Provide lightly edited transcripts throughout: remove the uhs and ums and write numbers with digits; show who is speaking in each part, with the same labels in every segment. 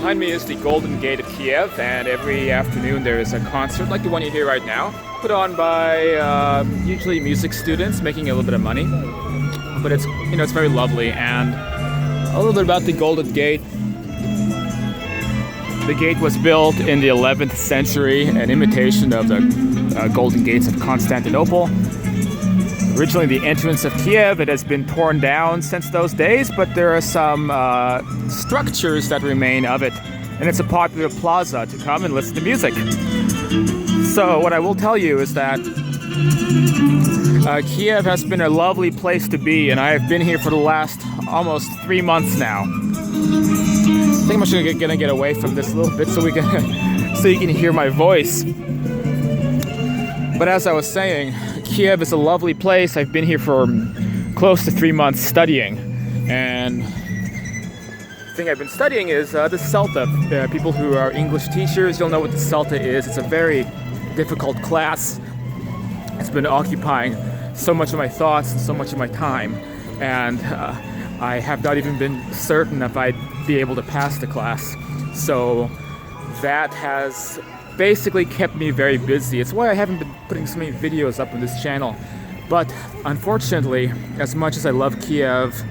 Speaker 1: behind me is the Golden Gate of Kiev, and every afternoon there is a concert like the one you hear right now, put on by usually music students making a little bit of money. But it's it's very lovely. And a little bit about the Golden Gate. The gate was built in the 11th century, an imitation of the Golden Gates of Constantinople. Originally the entrance of Kiev, it has been torn down since those days, but there are some structures that remain of it, and it's a popular plaza to come and listen to music. So what I will tell you is that Kiev has been a lovely place to be, and I have been here for the last almost 3 months now. I think I'm just gonna get away from this a little bit so you can hear my voice. But as I was saying, Kiev is a lovely place. I've been here for close to 3 months studying, and the thing I've been studying is the Celta. People who are English teachers, you'll know what the Celta is. It's a very difficult class. It's been occupying so much of my thoughts and so much of my time, and I have not even been certain if I'd be able to pass the class. So that has basically kept me very busy. It's why I haven't been putting so many videos up on this channel. But unfortunately, as much as I love Kiev,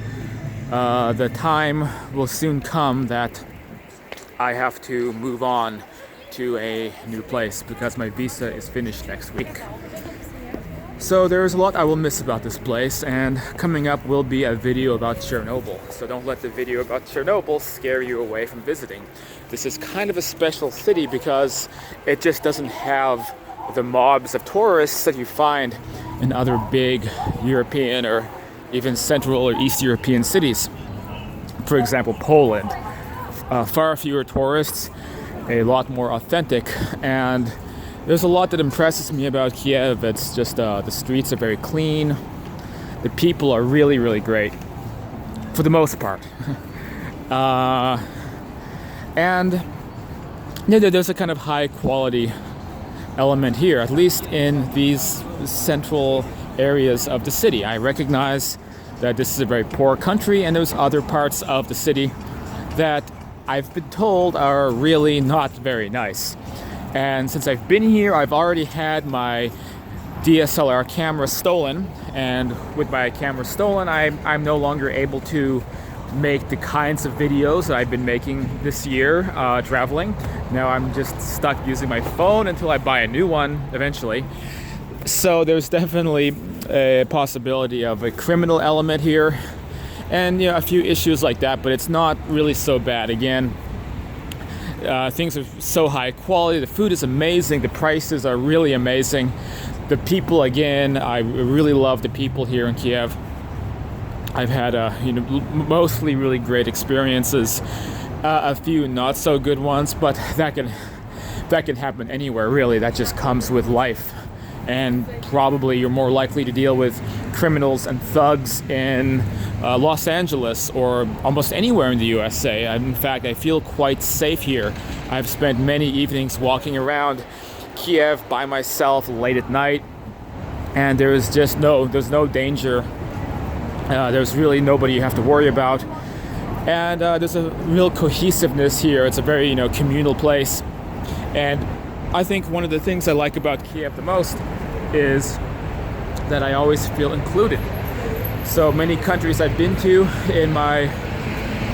Speaker 1: the time will soon come that I have to move on to a new place because my visa is finished next week. So there's a lot I will miss about this place, and coming up will be a video about Chernobyl. So don't let the video about Chernobyl scare you away from visiting. This is kind of a special city because it just doesn't have the mobs of tourists that you find in other big European or even Central or East European cities. For example, Poland. Far fewer tourists, a lot more authentic, and there's a lot that impresses me about Kiev. It's just the streets are very clean. The people are really, really great, for the most part. And there's a kind of high quality element here, at least in these central areas of the city. I recognize that this is a very poor country, and there's other parts of the city that I've been told are really not very nice. And since I've been here, I've already had my DSLR camera stolen, and with my camera stolen, I'm no longer able to make the kinds of videos that I've been making this year traveling. Now I'm just stuck using my phone until I buy a new one eventually. So there's definitely a possibility of a criminal element here, and a few issues like that, but it's not really so bad. Again, things are so high quality, the food is amazing, the prices are really amazing. The people, again, I really love the people here in Kiev. I've had mostly really great experiences, a few not so good ones, but that can happen anywhere really. That just comes with life. And probably you're more likely to deal with criminals and thugs in Los Angeles or almost anywhere in the USA. In fact, I feel quite safe here. I've spent many evenings walking around Kiev by myself late at night, and there's no danger. There's really nobody you have to worry about, and there's a real cohesiveness here. It's a very communal place, and I think one of the things I like about Kiev the most is that I always feel included. So many countries I've been to in my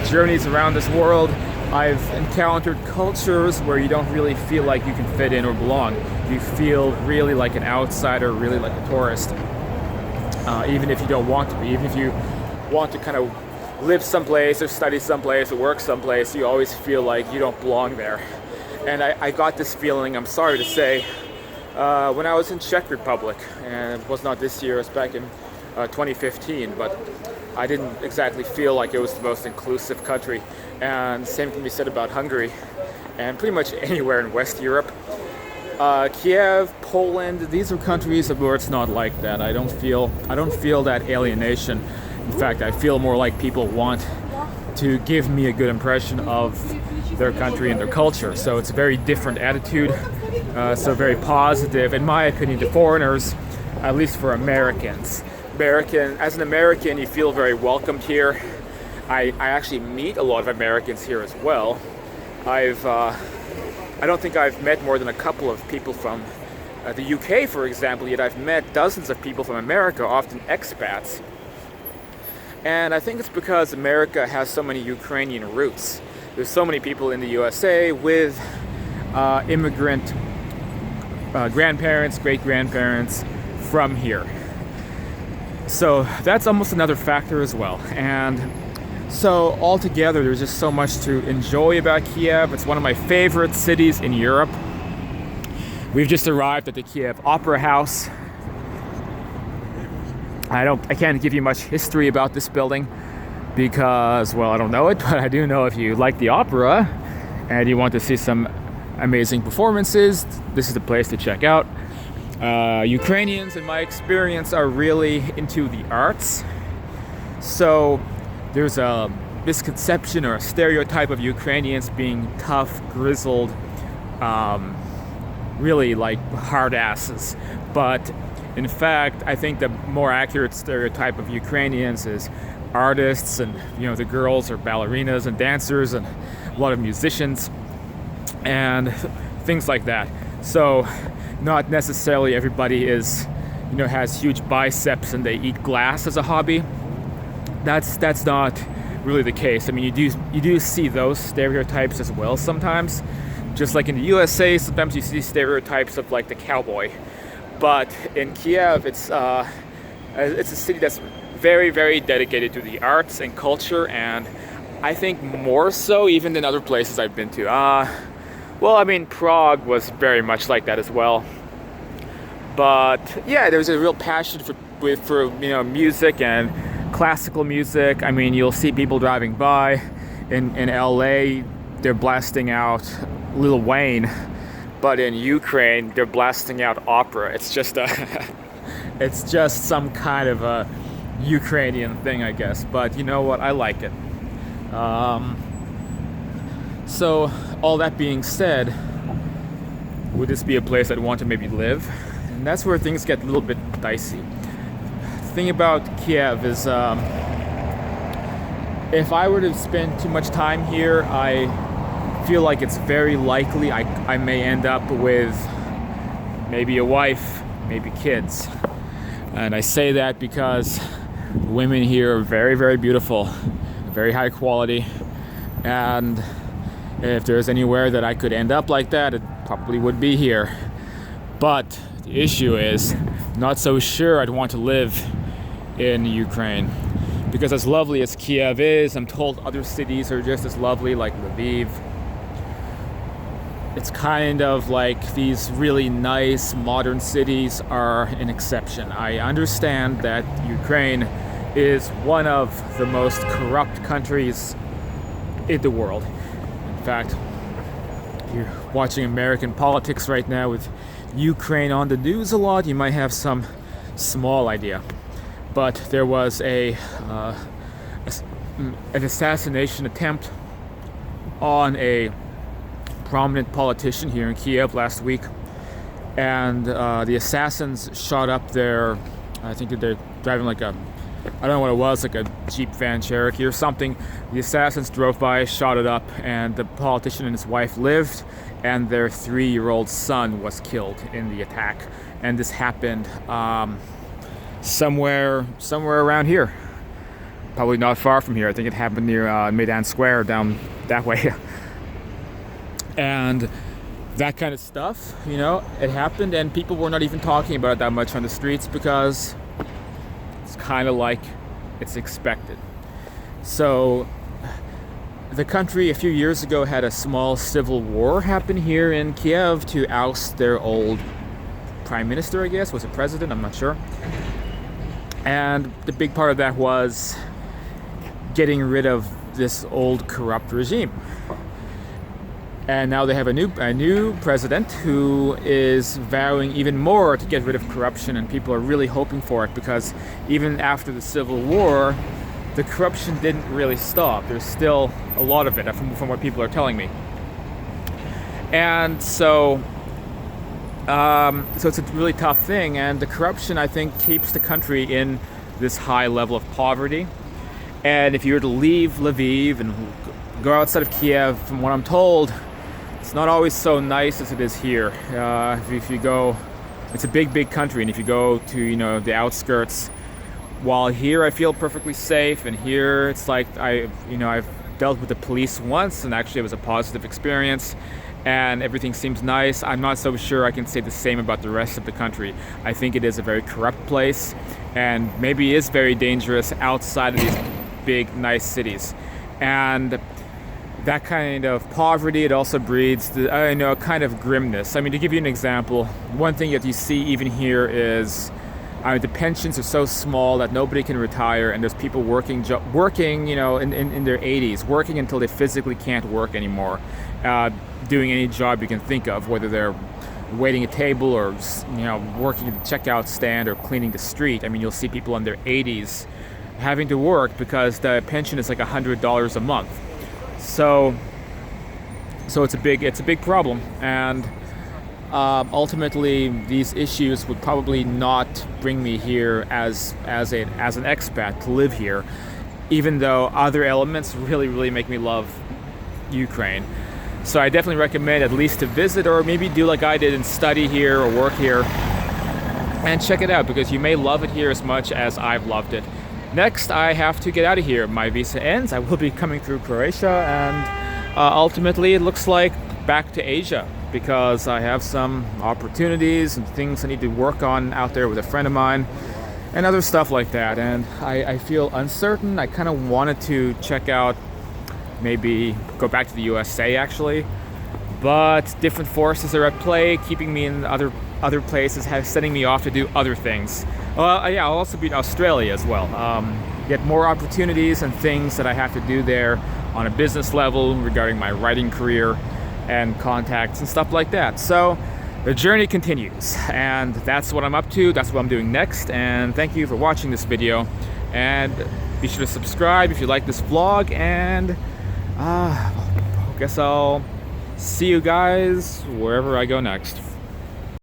Speaker 1: journeys around this world, I've encountered cultures where you don't really feel like you can fit in or belong. You feel really like an outsider, really like a tourist. Even if you don't want to be, even if you want to kind of live someplace or study someplace or work someplace, you always feel like you don't belong there. And I got this feeling, I'm sorry to say, when I was in Czech Republic, and it was not this year, it was back in 2015, but I didn't exactly feel like it was the most inclusive country. And same can be said about Hungary and pretty much anywhere in West Europe. Kiev, Poland, these are countries where it's not like that. I don't feel that alienation. In fact, I feel more like people want to give me a good impression of their country and their culture. So it's a very different attitude, so very positive, in my opinion, to foreigners, at least for Americans. As an American, you feel very welcomed here. I actually meet a lot of Americans here as well. I don't think I've met more than a couple of people from the UK, for example, yet I've met dozens of people from America, often expats. And I think it's because America has so many Ukrainian roots. There's so many people in the USA with immigrant grandparents, great-grandparents from here. So that's almost another factor as well. And so altogether, there's just so much to enjoy about Kiev. It's one of my favorite cities in Europe. We've just arrived at the Kiev Opera House. I can't give you much history about this building because, well, I don't know it, but I do know if you like the opera and you want to see some amazing performances, this is the place to check out. Ukrainians, in my experience, are really into the arts. So there's a misconception or a stereotype of Ukrainians being tough, grizzled, really like hard asses. But in fact, I think the more accurate stereotype of Ukrainians is artists, and the girls are ballerinas and dancers and a lot of musicians and things like that. So not necessarily everybody is has huge biceps and they eat glass as a hobby. That's not really the case. I mean, you do see those stereotypes as well sometimes. Just like in the USA, sometimes you see stereotypes of like the cowboy. But in Kiev, it's a city that's very, very dedicated to the arts and culture, and I think more so even than other places I've been to. Well, I mean, Prague was very much like that as well. But yeah, there's a real passion for music and classical music. I mean, you'll see people driving by in LA, they're blasting out Lil Wayne. But in Ukraine, they're blasting out opera. It's just it's just some kind of a Ukrainian thing, I guess. But you know what? I like it. So all that being said, would this be a place I'd want to maybe live? And that's where things get a little bit dicey. The thing about Kiev is, if I were to spend too much time here, I feel like it's very likely I may end up with maybe a wife, maybe kids. And I say that because women here are very, very beautiful, very high quality, and if there's anywhere that I could end up like that, it probably would be here. But the issue is, not so sure I'd want to live in Ukraine, because as lovely as Kiev is, I'm told other cities are just as lovely, like Lviv. It's kind of like these really nice modern cities are an exception. I understand that Ukraine is one of the most corrupt countries in the world. In fact, you're watching American politics right now with Ukraine on the news a lot, you might have some small idea. But there was an assassination attempt on a prominent politician here in Kiev last week, and the assassins shot up their, I think that they're driving like a, I don't know what it was, like a Jeep Van Cherokee or something. The assassins drove by, shot it up, and the politician and his wife lived, and their 3-year-old son was killed in the attack. And this happened somewhere around here, probably not far from here. I think it happened near Maidan Square down that way. And that kind of stuff, it happened, and people were not even talking about it that much on the streets because it's kind of like it's expected. So the country a few years ago had a small civil war happen here in Kiev to oust their old prime minister, I guess. Was it president? I'm not sure. And the big part of that was getting rid of this old corrupt regime. And now they have a new president who is vowing even more to get rid of corruption, and people are really hoping for it, because even after the civil war, the corruption didn't really stop. There's still a lot of it, from what people are telling me. And so it's a really tough thing, and the corruption, I think, keeps the country in this high level of poverty. And if you were to leave Lviv and go outside of Kiev, from what I'm told, it's not always so nice as it is here. If you go, it's a big country, and if you go to, you know, the outskirts, while here I feel perfectly safe, and here it's like I've dealt with the police once, and actually it was a positive experience, and everything seems nice. I'm not so sure I can say the same about the rest of the country. I think it is a very corrupt place, and maybe is very dangerous outside of these big, nice cities. And that kind of poverty, it also breeds a kind of grimness. I mean, to give you an example, one thing that you see even here is the pensions are so small that nobody can retire, and there's people working, you know, in their 80s, working until they physically can't work anymore, doing any job you can think of, whether they're waiting a table or, you know, working at the checkout stand or cleaning the street. I mean, you'll see people in their 80s having to work because the pension is like $100 a month. So it's a big problem, and ultimately these issues would probably not bring me here as an expat to live here, even though other elements really make me love Ukraine. So I definitely recommend at least to visit, or maybe do like I did and study here or work here and check it out, because you may love it here as much as I've loved it. Next, I have to get out of here. My visa ends. I will be coming through Croatia, and ultimately it looks like back to Asia, because I have some opportunities and things I need to work on out there with a friend of mine and other stuff like that. And I feel uncertain. I kind of wanted to check out, maybe go back to the USA actually, but different forces are at play, keeping me in other places, sending me off to do other things. Yeah, I'll also be in Australia as well. Get more opportunities and things that I have to do there on a business level regarding my writing career and contacts and stuff like that. So the journey continues, and that's what I'm up to. That's what I'm doing next. And thank you for watching this video, and be sure to subscribe if you like this vlog, and I guess I'll see you guys wherever I go next.